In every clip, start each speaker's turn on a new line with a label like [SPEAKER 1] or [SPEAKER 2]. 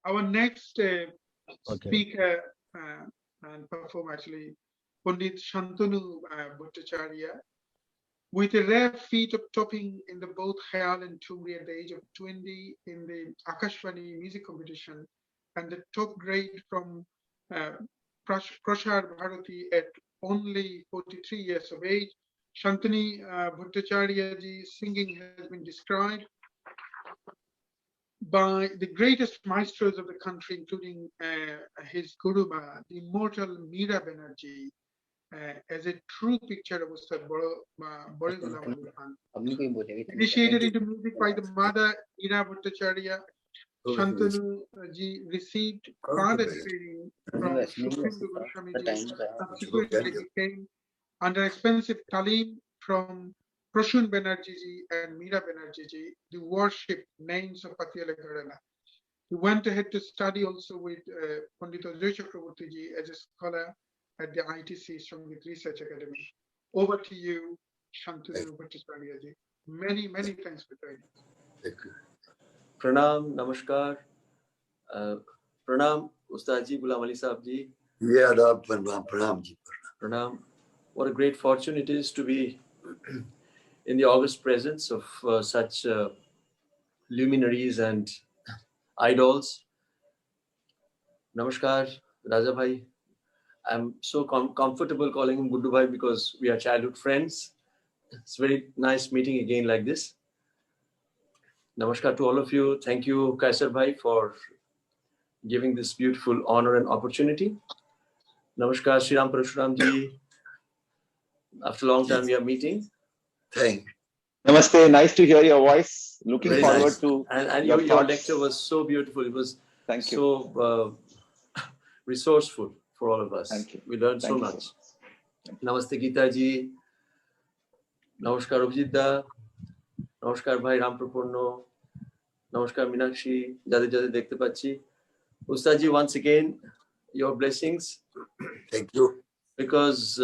[SPEAKER 1] Our next speaker and performer actually, Pandit Shantanu Bhattacharya, with a rare feat of topping in the both Khayal and Tumri at the age of 20 in the Akashvani music competition, and the top grade from Prashar Bharati at only 43 years of age. Shantanu Bhattacharya's singing has been described by the greatest maestros of the country, including his Guruba, the immortal Meera Banerjee, as a true picture of Ustad Bore Ghulam Ali Khan. Initiated into music by the mother Meera Bhattacharya, Shantanu ji received father training from Shukrindu Goswami ji. Subsequently, he came under expensive talim from Prashun Banerjee ji and Meera Banerjee ji, the worship names of Patiala Gharana. He went ahead to study also with Pandit Ajay Chakraborty ji as a scholar at the ITC Sangit Research Academy. Over to you, Shantanu Bhattacharya ji. Many, many thanks for joining.
[SPEAKER 2] Thank you.
[SPEAKER 3] Pranam, namaskar. Pranam, Ustad ji, Ghulam Ali Sahab ji.
[SPEAKER 2] Yeah, Pranam ji.
[SPEAKER 3] Pranam. What a great fortune it is to be in the august presence of such luminaries and idols. Namaskar, Raja Bhai. I'm so comfortable calling him Guddu Bhai because we are childhood friends. It's very nice meeting again like this. Namaskar to all of you. Thank you, Kaisar Bhai, for giving this beautiful honor and opportunity. Namaskar, Shri Ram Parashuram ji. After a long time, we are meeting.
[SPEAKER 2] Thank you.
[SPEAKER 4] Namaste. Nice to hear your voice. Looking
[SPEAKER 3] Very
[SPEAKER 4] forward
[SPEAKER 3] nice.
[SPEAKER 4] to
[SPEAKER 3] and
[SPEAKER 4] your
[SPEAKER 3] your
[SPEAKER 4] thoughts.
[SPEAKER 3] lecture was so beautiful. It was
[SPEAKER 4] Thank you.
[SPEAKER 3] so resourceful for all of us.
[SPEAKER 4] Thank you.
[SPEAKER 3] We learned
[SPEAKER 4] Thank
[SPEAKER 3] so
[SPEAKER 4] you,
[SPEAKER 3] much.
[SPEAKER 4] sir.
[SPEAKER 3] Namaste Geeta ji. Namaskar Abhijit da. Namaskar Bhai Ram Prapunno. Namaskar Meenakshi. Jade Jade Dekhte Pachi. Ustad ji, once again, your blessings.
[SPEAKER 2] Thank you.
[SPEAKER 3] Because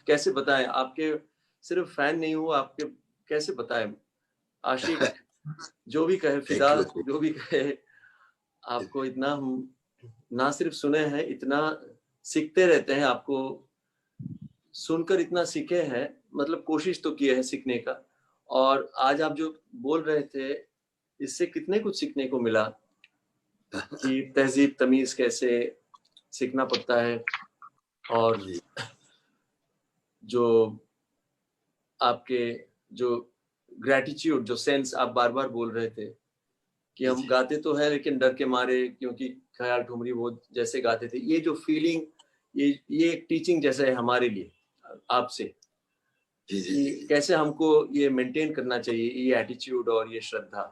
[SPEAKER 3] कैसे बताएं, आपके सिर्फ fan नहीं हूँ, आपके कैसे बताएं, आशिक जो भी कहे, फिदा जो भी कहे, आपको इतना हम ना सिर्फ सुने हैं, इतना सीखते रहते हैं, आपको सुनकर इतना सीखे हैं, मतलब कोशिश तो किए हैं सीखने का, और आज आप जो बोल रहे थे, इससे कितने कुछ सीखने को मिला कि तहजीब तमीज कैसे सीखना पड़ता है, और जो आपके जो ग्रैटिट्यूड, जो सेंस आप बार बार बोल रहे थे कि हम गाते तो है लेकिन डर के मारे, क्योंकि ख्याल ठुमरी वो जैसे गाते थे, ये जो फीलिंग, ये एक टीचिंग जैसा है हमारे लिए आपसे कि कैसे हमको ये मेंटेन करना चाहिए, ये एटीट्यूड और ये श्रद्धा।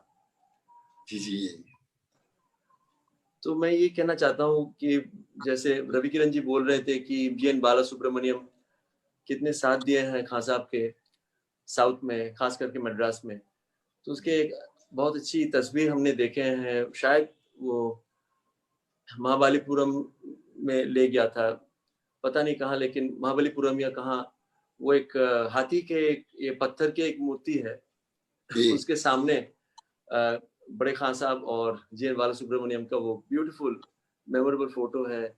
[SPEAKER 3] तो मैं ये कहना चाहता हूँ कि जैसे रवि किरण जी बोल रहे थे कि BN बालासुब्रमण्यम कितने साथ दिए हैं खान साहब के साउथ में, खास करके मद्रास में, तो उसके एक बहुत अच्छी तस्वीर हमने देखे हैं, शायद वो महाबलीपुरम में ले गया था, पता नहीं कहाँ, लेकिन महाबलीपुरम या कहाँ, वो एक हाथी के ये पत्थर के एक मूर्ति है, उसके सामने बड़े खान साहब और GN बालासुब्रमण्यम का वो ब्यूटीफुल मेमोरेबल फोटो है,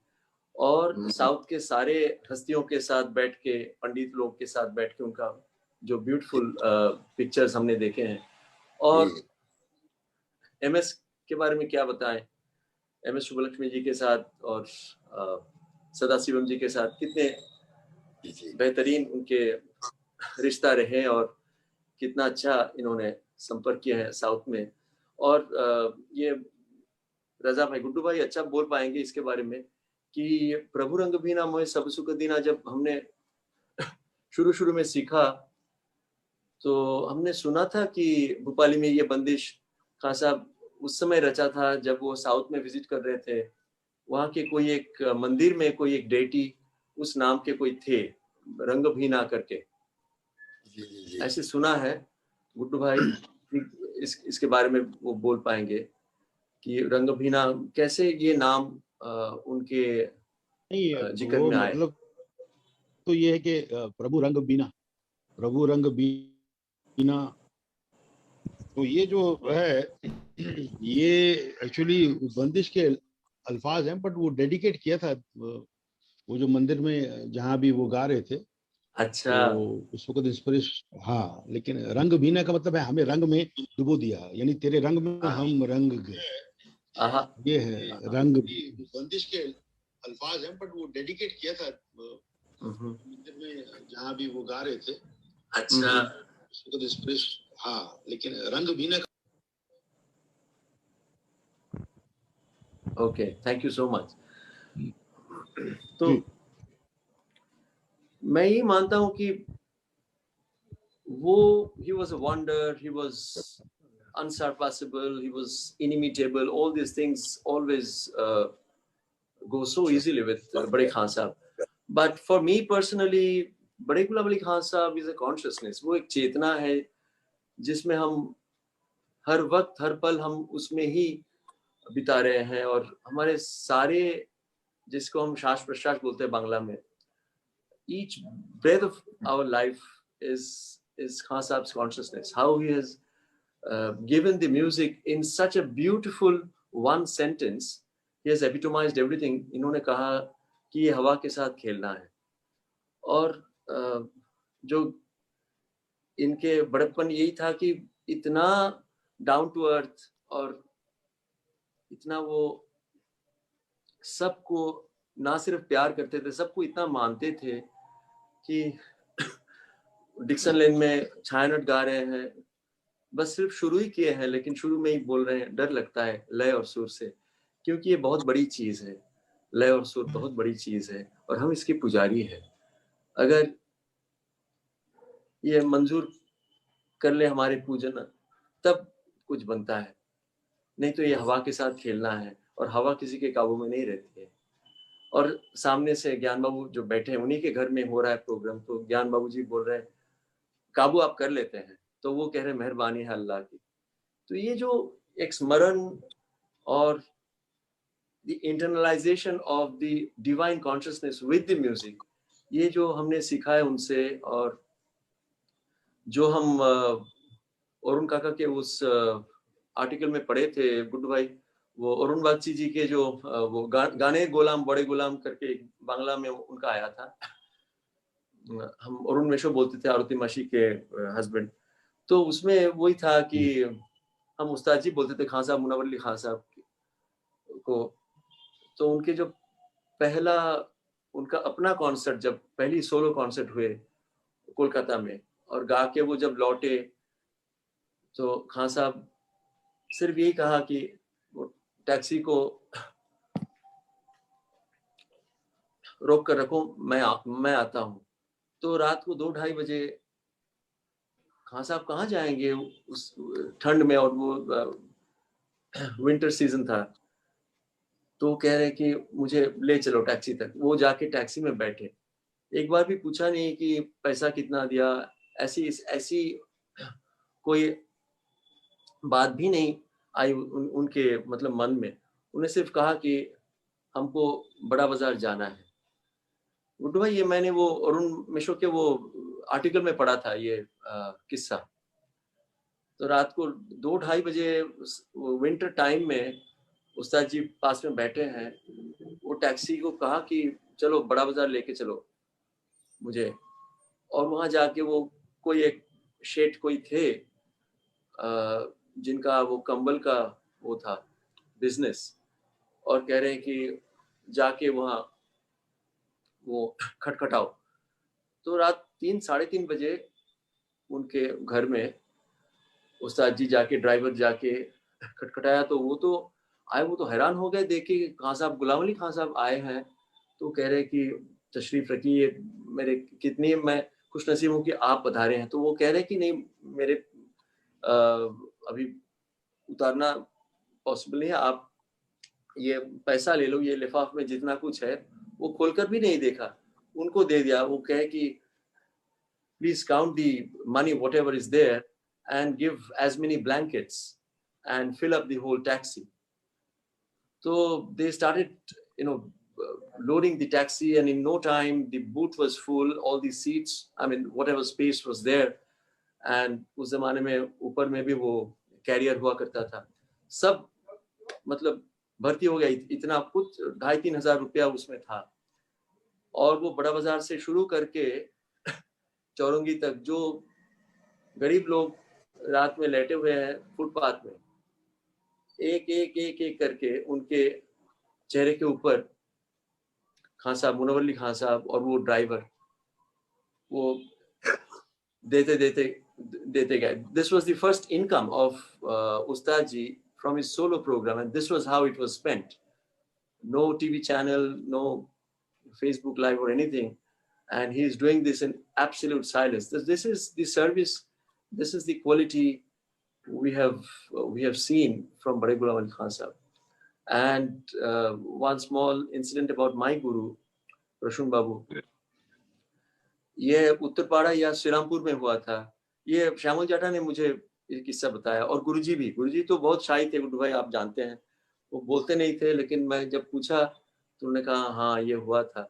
[SPEAKER 3] और साउथ के सारे हस्तियों के साथ बैठ के, पंडित लोग के साथ बैठ के उनका जो ब्यूटीफुल पिक्चर्स हमने देखे हैं। और MS के बारे में क्या बताएं, MS शुभलक्ष्मी जी के साथ और सदाशिवम जी के साथ कितने बेहतरीन उनके रिश्ता रहे, और कितना अच्छा इन्होंने संपर्क किया है साउथ में। और ये रजा भाई, गुड्डू भाई अच्छा बोल पाएंगे इसके बारे में कि प्रभु रंग भीना मोहे सब सुख दीना जब हमने शुरू में सीखा, तो हमने सुना था कि भोपाली में ये बंदिश खान साहब उस समय रचा था जब वो साउथ में विजिट कर रहे थे, वहाँ के कोई एक मंदिर में कोई एक डेटी उस नाम के कोई थे, रंग भीना करके, ऐसे सुना है। गुड्डू भाई इसके बारे में वो बोल पाएंगे कि रंग भीना कैसे ये नाम उनके जिक्र में आए।
[SPEAKER 5] मतलब तो ये है कि प्रभु रंग बीना तो ये जो है ये एक्चुअली बंदिश के अल्फाज हैं, बट वो डेडिकेट किया था वो जो मंदिर में जहाँ भी वो गा रहे थे।
[SPEAKER 3] अच्छा।
[SPEAKER 5] तो उस वक्त इंस्पिरेशन, हाँ, लेकिन रंग भीना का मतलब है हमें रंग में डुबो दिया, यानी तेरे रंग में हम रंग गए,
[SPEAKER 3] आहा,
[SPEAKER 5] ये है रंग। बंदिश के अल्फाज हैं, बट वो डेडिकेट किया था मंदिर में जहाँ भी वो गा रहे थे।
[SPEAKER 3] अच्छा।
[SPEAKER 5] उस वक्त इंस्पिरेशन, हाँ, लेकिन रंग Bhina.
[SPEAKER 3] Okay, thank you so much. तो मैं ये मानता हूँ कि वो he was a wonder, he was unsurpassable, he was inimitable. All these things always go so easily with Bade Khan Sahab. But for me personally, Bade Ghulam Ali Khan Sahab is a consciousness. वो एक चेतना है जिसमें हम हर वक्त हर पल हम उसमें ही बिता रहे हैं, और हमारे सारे, जिसको हम श्वास प्रश्वास बोलते हैं बांग्ला में, each breath of our life is Khan Sahab's consciousness. How he has given the music in such a beautiful one sentence. He has epitomized everything. इन्होंने कहा कि ये हवा के साथ खेलना है, और जो इनके बड़प्पन यही था कि इतना डाउन टू अर्थ, और इतना वो सबको ना सिर्फ प्यार करते थे, सबको इतना मानते थे कि डिक्सन लेन में छायानट गा रहे हैं, बस सिर्फ शुरू ही किए हैं, लेकिन शुरू में ही बोल रहे हैं, डर लगता है लय और सुर से, क्योंकि ये बहुत बड़ी चीज है, लय और सुर बहुत बड़ी चीज है, और हम इसके पुजारी हैं। अगर ये मंजूर कर ले हमारे पूजन, तब कुछ बनता है, नहीं तो ये हवा के साथ खेलना है, और हवा किसी के काबू में नहीं रहती है। और सामने से ज्ञान बाबू जो बैठे हैं, उन्हीं के घर में हो रहा है प्रोग्राम, तो ज्ञान बाबू जी बोल रहे हैं काबू आप कर लेते हैं, तो वो कह रहे हैं मेहरबानी है अल्लाह की। तो ये जो एक स्मरण और the internalisation of the divine consciousness with the music, ये जो हमने सीखा है उनसे, और जो हम अरुण काका के उस आर्टिकल में पढ़े थे गुड्डू भाई, वो अरुण बागची जी के जो वो गाने गुलाम बड़े गुलाम करके बांग्ला में उनका आया था। हम अरुण मेशो बोलते थे, आरती माशी के हस्बैंड। तो उसमें वही था कि हम उस्ताद जी बोलते थे, खान साहब, मुनव्वर अली खान साहब को। तो उनके जो पहला उनका अपना कॉन्सर्ट, जब पहली सोलो कॉन्सर्ट हुए कोलकाता में, और गा के वो जब लौटे, तो खान साहब सिर्फ यही कहा कि वो टैक्सी को रोक कर रखो, मैं आता हूँ। तो रात को 2-2:30 बजे खान साहब कहाँ जाएंगे उस ठंड में, और वो विंटर सीजन था। तो कह रहे कि मुझे ले चलो टैक्सी तक। वो जाके टैक्सी में बैठे, एक बार भी पूछा नहीं कि पैसा कितना दिया, ऐसी कोई बात भी नहीं आई उनके मतलब मन में। उन्हें सिर्फ कहा कि हमको बड़ा बाजार जाना है। गुड्डू भाई, ये मैंने वो अरुण मिश्र के वो आर्टिकल में पढ़ा था ये किस्सा। तो रात को 2-2:30 बजे विंटर टाइम में उस्ताद जी पास में बैठे हैं, वो टैक्सी को कहा कि चलो बड़ा बाजार लेके चलो मुझे। और वहां जाके वो कोई एक शेठ कोई थे जिनका वो कंबल का वो था बिजनेस, और कह रहे हैं कि जाके वहाँ वो खटखटाओ। तो रात 3-3:30 बजे उनके घर में उस्ताद जी जाके, ड्राइवर जाके खटखटाया, तो वो तो आए, वो तो हैरान हो गए देख के खान साहब, गुलाम अली खान साहब आए हैं। तो कह रहे कि तशरीफ रखिए, मेरे कितनी मैं खुश नसीब हूँ कि आप पधारे हैं। तो वो कह रहे कि नहीं, मेरे अभी उतारना पॉसिबल नहीं है, आप ये पैसा ले लो, ये लिफाफ में जितना कुछ है। वो खोलकर भी नहीं देखा, उनको दे दिया। वो कहे कि please count the money whatever is there and give as many blankets and fill up the whole taxi. So they started, loading the taxi, and in no time the boot was full, all the seats, I mean whatever space was there. And उस जमाने में ऊपर में भी वो career हुआ करता था, सब मतलब भर्ती हो गया। इतना कुछ 2,500-3 हजार रुपया उसमें था, और वो बड़ा बाजार से शुरू करके चौरंगी तक जो गरीब लोग रात में लेटे हुए हैं फुटपाथ में, एक एक एक एक करके उनके चेहरे के ऊपर खान साहब, मुनव्वर खान साहब और वो ड्राइवर वो देते देते देते गए. This was the first income of Ustad ji from his solo program, and this was how it was spent. No TV channel, no Facebook Live or anything, and he is doing this in absolute silence. This is the service, this is the quality we have seen from Bade Ghulam Ali Khan Sahab. And one small incident about my guru, Prashun Babu. ये उत्तरपाड़ा या श्रीरामपुर में हुआ था. ये श्यामल जाटा ने मुझे ये किस्सा बताया, और गुरुजी तो बहुत शाही थे गुड्डू भाई, आप जानते हैं, वो बोलते नहीं थे, लेकिन मैं जब पूछा तो उन्होंने कहा हाँ ये हुआ था.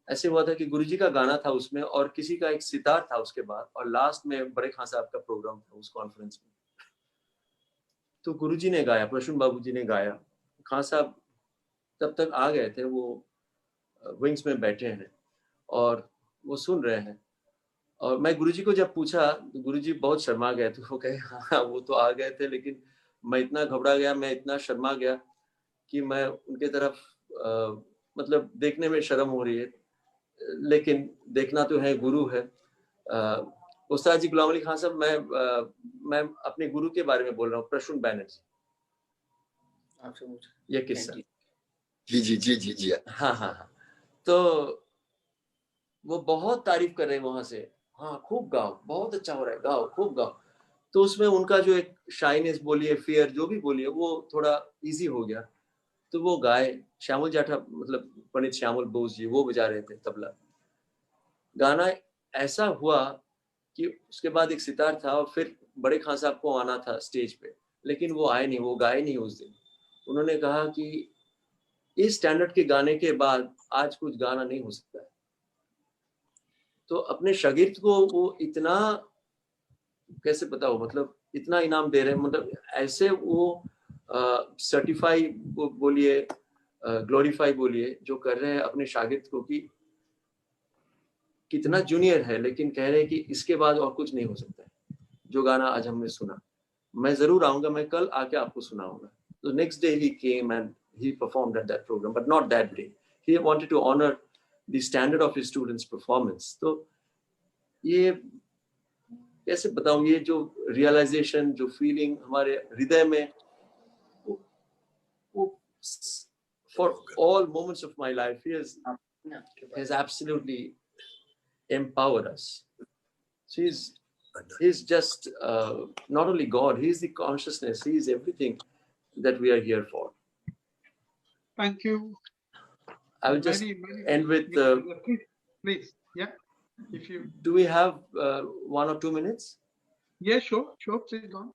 [SPEAKER 3] ऐसे हुआ था कि गुरुजी का गाना था उसमें, और किसी का एक सितार था उसके बाद, और लास्ट में बड़े खान साहब का प्रोग्राम था उस कॉन्फ्रेंस में. तो गुरुजी ने गाया, प्रसून बाबू जी ने गाया. खान साहब तब तक आ गए थे, वो विंग्स में बैठे हैं और वो सुन रहे हैं. और मैं गुरुजी को जब पूछा तो गुरुजी बहुत शर्मा गए. तो वो कहे हाँ वो तो आ गए थे, लेकिन मैं इतना घबरा गया, मैं इतना शर्मा गया कि मैं उनके तरफ मतलब देखने में शर्म हो रही है, लेकिन देखना तो है, गुरु है. उस्ताद जी गुलाम अली खान साहब, मैं अपने गुरु के बारे में बोल रहा हूँ, प्रसून बैनर्जी. आपसे पूछ ये किस्सा.
[SPEAKER 2] जी.
[SPEAKER 3] हाँ. तो वो बहुत तारीफ कर रहे हैं वहां से, हाँ खूब गाओ, बहुत अच्छा हो रहा है, गाओ, खूब गाओ. तो उसमें उनका जो एक शाइनेस बोलिए, फियर जो भी बोलिए, वो थोड़ा इजी हो गया. तो वो गाए. श्यामल जाठा मतलब पंडित श्यामल बोस जी वो बजा रहे थे तबला. गाना ऐसा हुआ कि उसके बाद एक सितार था, और फिर बड़े खान साहब को आना था स्टेज पे, लेकिन वो आए नहीं, वो गाए नहीं उस दिन. उन्होंने कहा कि इस स्टैंडर्ड के गाने के बाद आज कुछ गाना नहीं हो सकता है. तो अपने शागिर्द को वो इतना कैसे बताओ, मतलब इतना इनाम दे रहे हैं, मतलब ऐसे वो सर्टिफाई बोलिए, ग्लोरीफाई बोलिए, जो कर रहे हैं अपने शागिर्द को, कि कितना जूनियर है, लेकिन कह रहे हैं कि इसके बाद और कुछ नहीं हो सकता है. जो गाना आज हमने सुना, मैं जरूर आऊंगा, मैं कल आके आपको सुनाऊंगा. तो next day he came and he performed at that program, but not that day. He wanted to honor the standard of his students' performance. तो ये कैसे बताऊं, ये जो रियलाइजेशन, जो फीलिंग हमारे हृदय में, वो for all moments of my life, he has absolutely empowered us. So he's just not only God, he is the consciousness, he is everything that we are here for.
[SPEAKER 1] Thank you.
[SPEAKER 3] I will just end with
[SPEAKER 1] please. Yeah. If you
[SPEAKER 3] do we have 1 or 2 minutes?
[SPEAKER 1] Yeah, sure, please go on.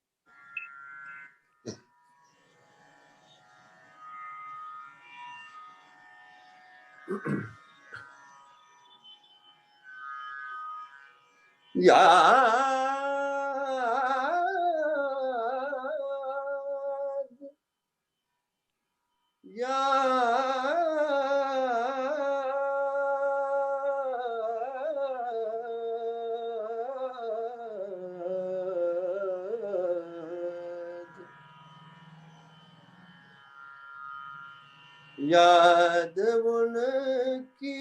[SPEAKER 3] याद उनकी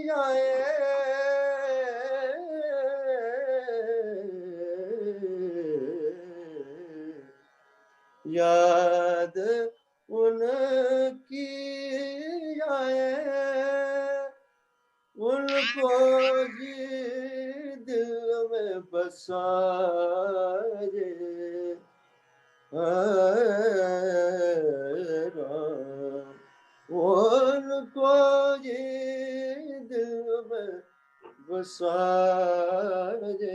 [SPEAKER 3] आए, याद उनकी आए, उनको जी दिल में बसाए. उनको जी दिल में बसाए.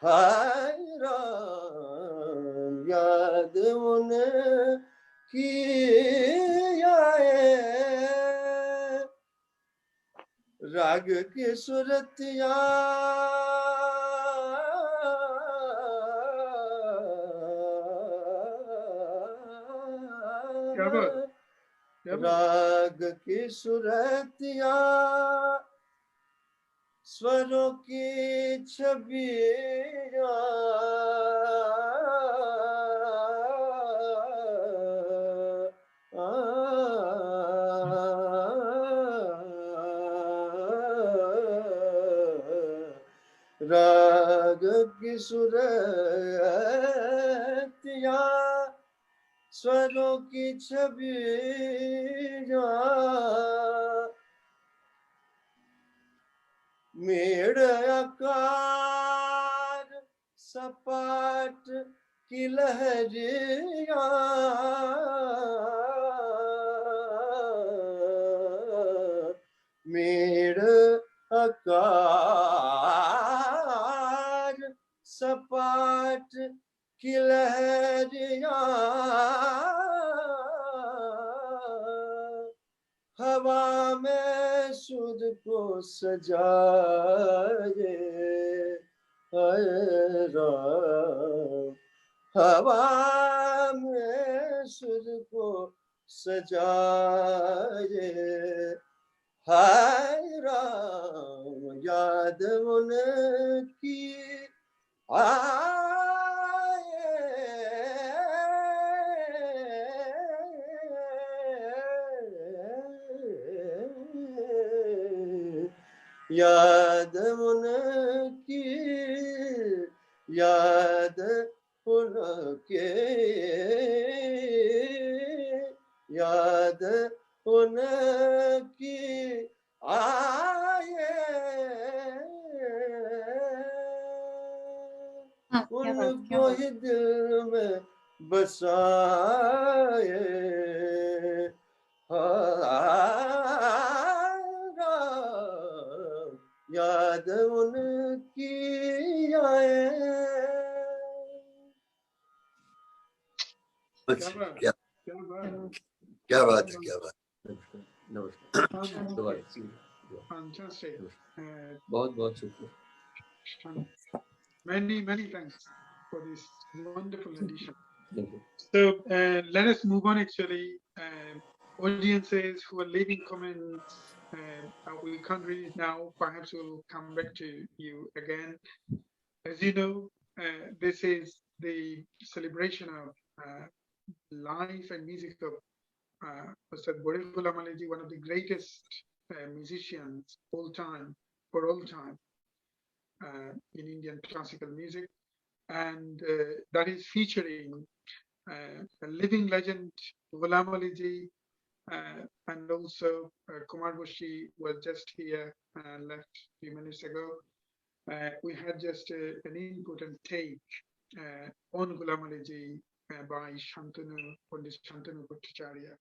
[SPEAKER 3] हाय राम, याद उनकी आए, राग की सूरत
[SPEAKER 1] क्या बात, क्या बात।
[SPEAKER 3] राग की सुरतिया स्वरों की छबिया राग की सुरतिया स्वरों की छबिया मेड़ आकार सपाट की लहरिया मेड़ आकार सपाट की लहरिया हवा में सुध को सजाए हाय राम हवा में सुध को सजाए हाय राम याद उनकी याद उनकी याद उनके याद उनकी आए उनको ही दिल में बसाए याद उनकी आए
[SPEAKER 1] क्या बात,
[SPEAKER 2] क्या
[SPEAKER 1] क्या बात,
[SPEAKER 2] क्या बात है, क्या बात।
[SPEAKER 3] नमस्कार दोबारा
[SPEAKER 1] fantastic.
[SPEAKER 3] बहुत बहुत शुक्रिया
[SPEAKER 1] Many thanks for this wonderful edition.
[SPEAKER 3] Thank you
[SPEAKER 1] So let us move on. Actually, audiences who are leaving comments, we can't read it now. Perhaps we'll come back to you again. As you know, this is the celebration of life and music of Ustad Borif Ghulam Ali Ji, one of the greatest musicians all time, for all time, in Indian classical music, and that is featuring a living legend, Ghulam Ali Ji, and also Kumar Bushi was just here, left a few minutes ago. We had just an input and take on Ghulam Ali Ji by Shantanu, Pandit Shantanu Bhattacharya.